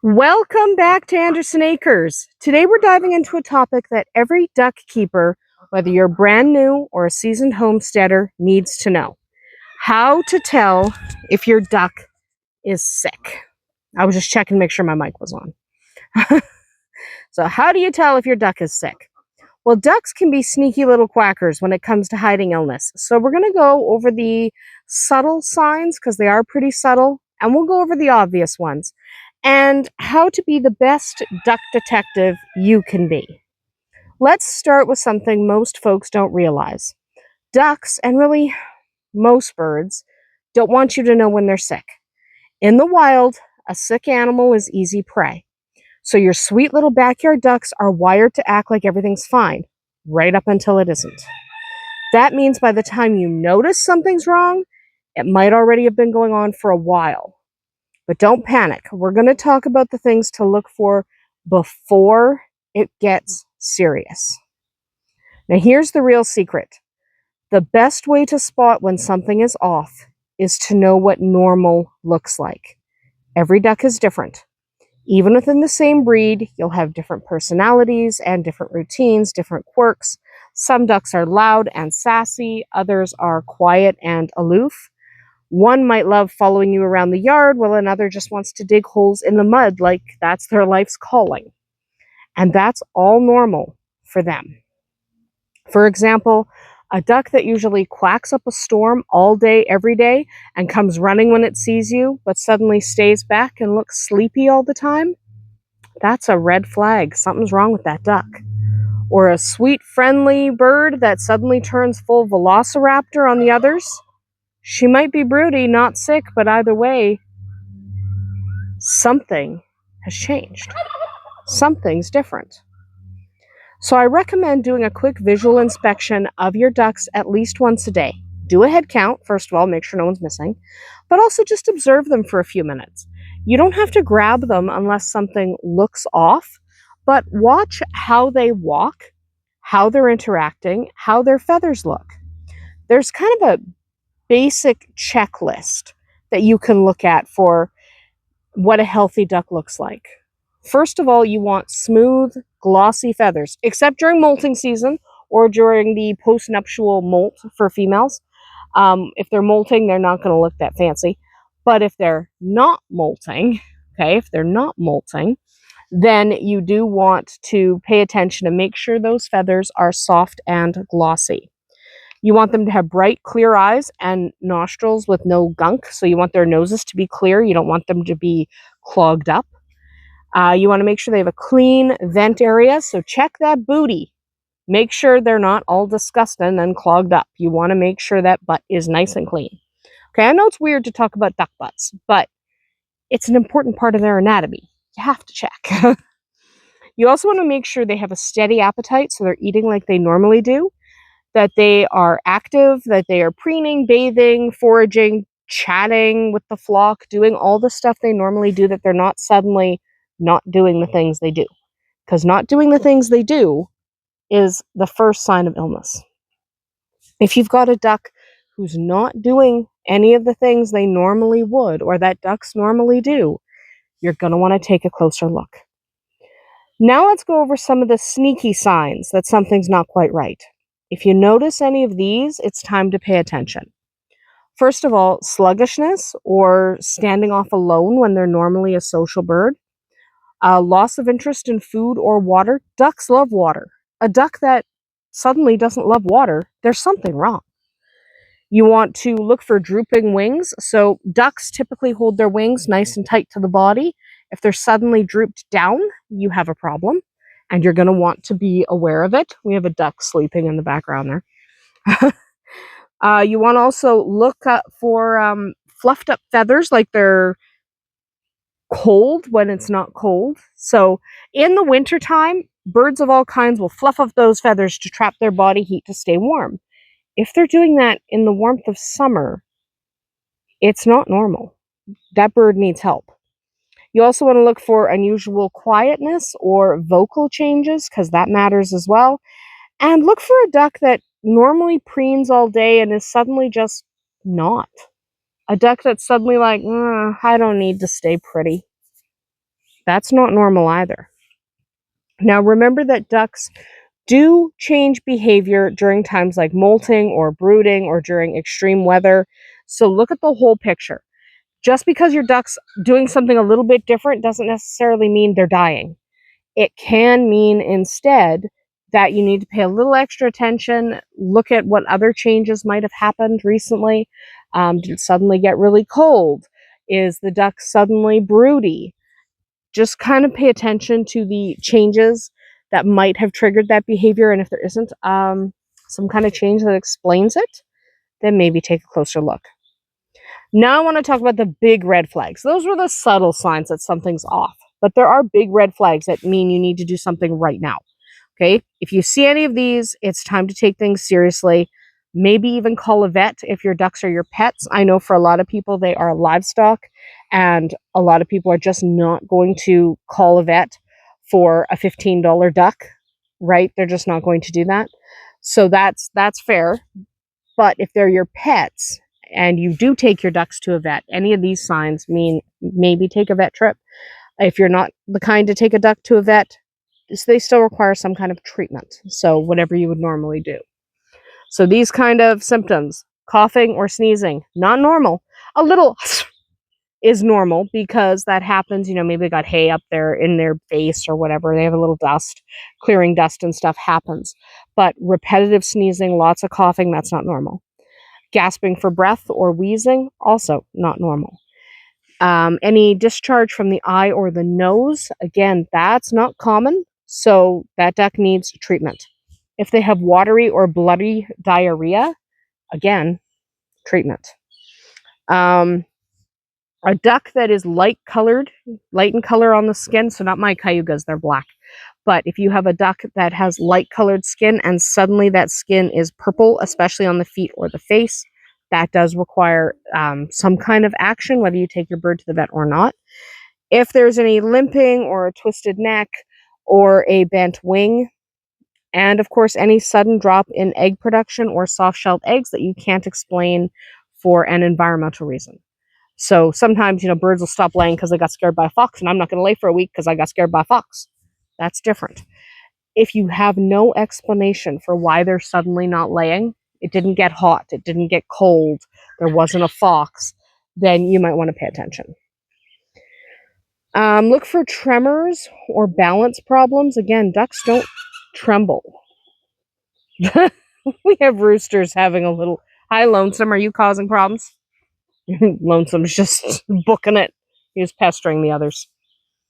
Welcome back to Andersen Acres. Today we're diving into a topic that every duck keeper, whether you're brand new or a seasoned homesteader, needs to know. How to tell if your duck is sick. I was just checking to make sure my mic was on. So how do you tell if your duck is sick? Well, ducks can be sneaky little quackers when it comes to hiding illness. So we're going to go over the subtle signs because they are pretty subtle, and we'll go over the obvious ones and how to be the best duck detective you can be. Let's start with something most folks don't realize. Ducks, and really most birds, don't want you to know when they're sick. In the wild, a sick animal is easy prey. So your sweet little backyard ducks are wired to act like everything's fine, right up until it isn't. That means by the time you notice something's wrong, it might already have been going on for a while. But don't panic. We're going to talk about the things to look for before it gets serious. Now, here's the real secret. The best way to spot when something is off is to know what normal looks like. Every duck is different. Even within the same breed, you'll have different personalities and different routines, different quirks. Some ducks are loud and sassy. Others are quiet and aloof. One might love following you around the yard, while another just wants to dig holes in the mud like that's their life's calling. And that's all normal for them. For example, a duck that usually quacks up a storm all day, every day, and comes running when it sees you, but suddenly stays back and looks sleepy all the time, that's a red flag. Something's wrong with that duck. Or a sweet, friendly bird that suddenly turns full velociraptor on the others. She might be broody, not sick, but either way, something has changed. Something's different. So I recommend doing a quick visual inspection of your ducks at least once a day. Do a head count, first of all, make sure no one's missing, but also just observe them for a few minutes. You don't have to grab them unless something looks off, but watch how they walk, how they're interacting, how their feathers look. There's kind of a basic checklist that you can look at for what a healthy duck looks like. First of all, you want smooth, glossy feathers, except during molting season or during the post-nuptial molt for females. If they're molting, they're not going to look that fancy. But if they're not molting, then you do want to pay attention and make sure those feathers are soft and glossy. You want them to have bright, clear eyes and nostrils with no gunk. So you want their noses to be clear. You don't want them to be clogged up. You want to make sure they have a clean vent area. So check that booty. Make sure they're not all disgusting and clogged up. You want to make sure that butt is nice and clean. Okay, I know it's weird to talk about duck butts, but it's an important part of their anatomy. You have to check. You also want to make sure they have a steady appetite, so they're eating like they normally do, that they are active, that they are preening, bathing, foraging, chatting with the flock, doing all the stuff they normally do, that they're not suddenly not doing the things they do. Because not doing the things they do is the first sign of illness. If you've got a duck who's not doing any of the things they normally would, or that ducks normally do, you're going to want to take a closer look. Now let's go over some of the sneaky signs that something's not quite right. If you notice any of these, it's time to pay attention. First of all, sluggishness or standing off alone when they're normally a social bird. Loss of interest in food or water. Ducks love water. A duck that suddenly doesn't love water, there's something wrong. You want to look for drooping wings. So ducks typically hold their wings nice and tight to the body. If they're suddenly drooped down, you have a problem, and you're going to want to be aware of it. We have a duck sleeping in the background there. You want to also look for fluffed up feathers, like they're cold when it's not cold. So in the wintertime, birds of all kinds will fluff up those feathers to trap their body heat to stay warm. If they're doing that in the warmth of summer, it's not normal. That bird needs help. You also want to look for unusual quietness or vocal changes, because that matters as well. And look for a duck that normally preens all day and is suddenly just not. A duck that's suddenly like, I don't need to stay pretty. That's not normal either. Now, remember that ducks do change behavior during times like molting or brooding or during extreme weather. So look at the whole picture. Just because your duck's doing something a little bit different doesn't necessarily mean they're dying. It can mean instead that you need to pay a little extra attention, look at what other changes might have happened recently. Did it suddenly get really cold? Is the duck suddenly broody? Just kind of pay attention to the changes that might have triggered that behavior. And if there isn't some kind of change that explains it, then maybe take a closer look. Now I want to talk about the big red flags. Those were the subtle signs that something's off. But there are big red flags that mean you need to do something right now. Okay? If you see any of these, it's time to take things seriously. Maybe even call a vet if your ducks are your pets. I know for a lot of people, they are livestock, and a lot of people are just not going to call a vet for a $15 duck, right? They're just not going to do that. So that's fair. But if they're your pets and you do take your ducks to a vet, any of these signs mean maybe take a vet trip. If you're not the kind to take a duck to a vet, they still require some kind of treatment. So whatever you would normally do. So these kind of symptoms, coughing or sneezing, not normal. A little is normal because that happens, maybe they got hay up there in their face or whatever. They have a little dust, clearing dust and stuff happens. But repetitive sneezing, lots of coughing, that's not normal. Gasping for breath or wheezing, also not normal. Any discharge from the eye or the nose, again, that's not common. So that duck needs treatment. If they have watery or bloody diarrhea, again, treatment. A duck that is light in color on the skin, so not my cayugas, they're black. But if you have a duck that has light colored skin and suddenly that skin is purple, especially on the feet or the face, that does require some kind of action, whether you take your bird to the vet or not. If there's any limping or a twisted neck or a bent wing, and of course, any sudden drop in egg production or soft-shelled eggs that you can't explain for an environmental reason. So sometimes, birds will stop laying because they got scared by a fox, and I'm not going to lay for a week because I got scared by a fox. That's different. If you have no explanation for why they're suddenly not laying, it didn't get hot, it didn't get cold, there wasn't a fox, then you might want to pay attention. Look for tremors or balance problems. Again, ducks don't tremble. We have roosters having a little... Hi, Lonesome, are you causing problems? Lonesome's just booking it. He's pestering the others.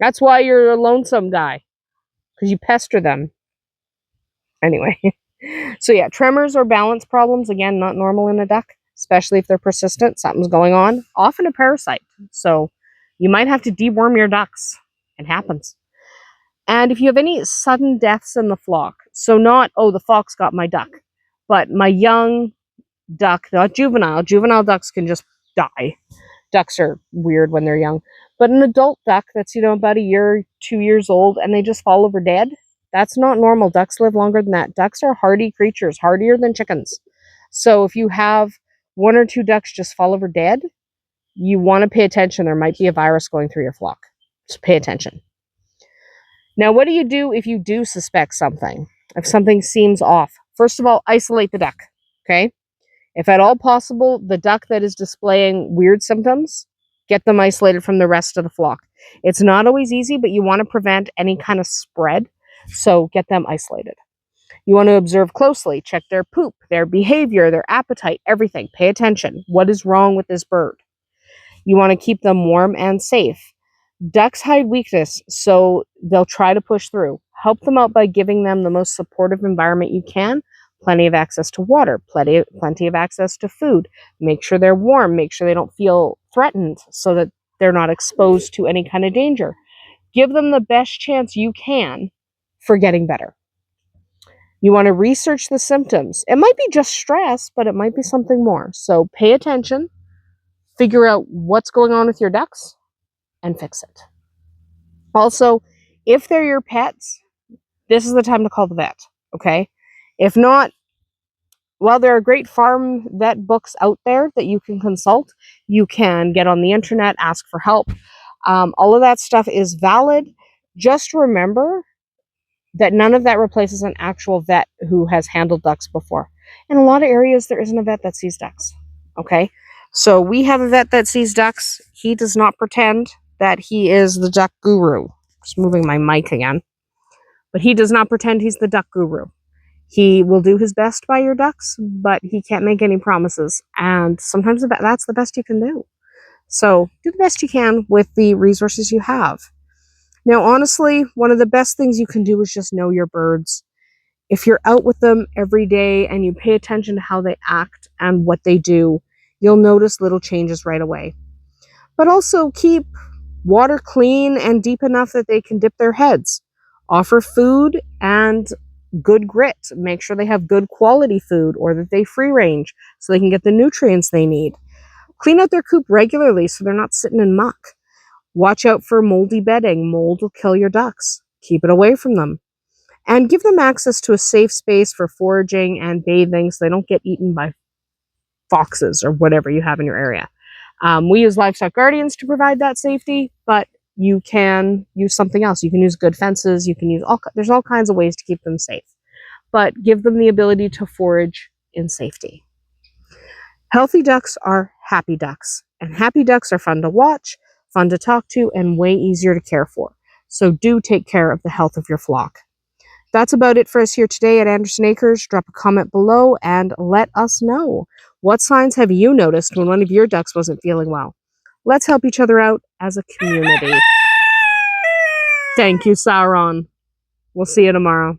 That's why you're a lonesome guy, because you pester them. Anyway, so yeah, tremors or balance problems, again, not normal in a duck, especially if they're persistent. Something's going on, often a parasite. So you might have to deworm your ducks. It happens. And if you have any sudden deaths in the flock, so not, oh, the fox got my duck, but my young duck, not juvenile. Juvenile ducks can just die. Ducks are weird when they're young. But an adult duck that's, about a year, 2 years old, and they just fall over dead, that's not normal. Ducks live longer than that. Ducks are hardy creatures, hardier than chickens. So if you have 1 or 2 ducks just fall over dead, you want to pay attention. There might be a virus going through your flock. Just pay attention. Now, what do you do if you do suspect something? If something seems off? First of all, isolate the duck, okay? If at all possible, the duck that is displaying weird symptoms, get them isolated from the rest of the flock. It's not always easy, but you want to prevent any kind of spread, so get them isolated. You want to observe closely, check their poop, their behavior, their appetite, everything. Pay attention. What is wrong with this bird? You want to keep them warm and safe. Ducks hide weakness, so they'll try to push through. Help them out by giving them the most supportive environment you can. Plenty of access to water, plenty of access to food. Make sure they're warm. Make sure they don't feel threatened so that they're not exposed to any kind of danger. Give them the best chance you can for getting better. You want to research the symptoms. It might be just stress, but it might be something more. So pay attention, figure out what's going on with your ducks, and fix it. Also, if they're your pets, this is the time to call the vet, okay? If not, while there are great farm vet books out there that you can consult, you can get on the internet, ask for help. All of that stuff is valid. Just remember that none of that replaces an actual vet who has handled ducks before. In a lot of areas, there isn't a vet that sees ducks. Okay? So we have a vet that sees ducks. He does not pretend that he is the duck guru. Just moving my mic again. But he does not pretend he's the duck guru. He will do his best by your ducks, but he can't make any promises. And sometimes that's the best you can do. So do the best you can with the resources you have. Now, honestly, one of the best things you can do is just know your birds. If you're out with them every day and you pay attention to how they act and what they do, you'll notice little changes right away. But also keep water clean and deep enough that they can dip their heads. Offer food and good grit. Make sure they have good quality food or that they free range so they can get the nutrients they need. Clean out their coop regularly so they're not sitting in muck. Watch out for moldy bedding. Mold will kill your ducks. Keep it away from them. And give them access to a safe space for foraging and bathing so they don't get eaten by foxes or whatever you have in your area. We use livestock guardians to provide that safety, but you can use something else. You can use good fences. You can use there's all kinds of ways to keep them safe, but give them the ability to forage in safety. Healthy ducks are happy ducks, and happy ducks are fun to watch, fun to talk to, and way easier to care for. So do take care of the health of your flock. That's about it for us here today at Andersen Acres. Drop a comment below and let us know. What signs have you noticed when one of your ducks wasn't feeling well? Let's help each other out as a community. Thank you, Sauron. We'll see you tomorrow.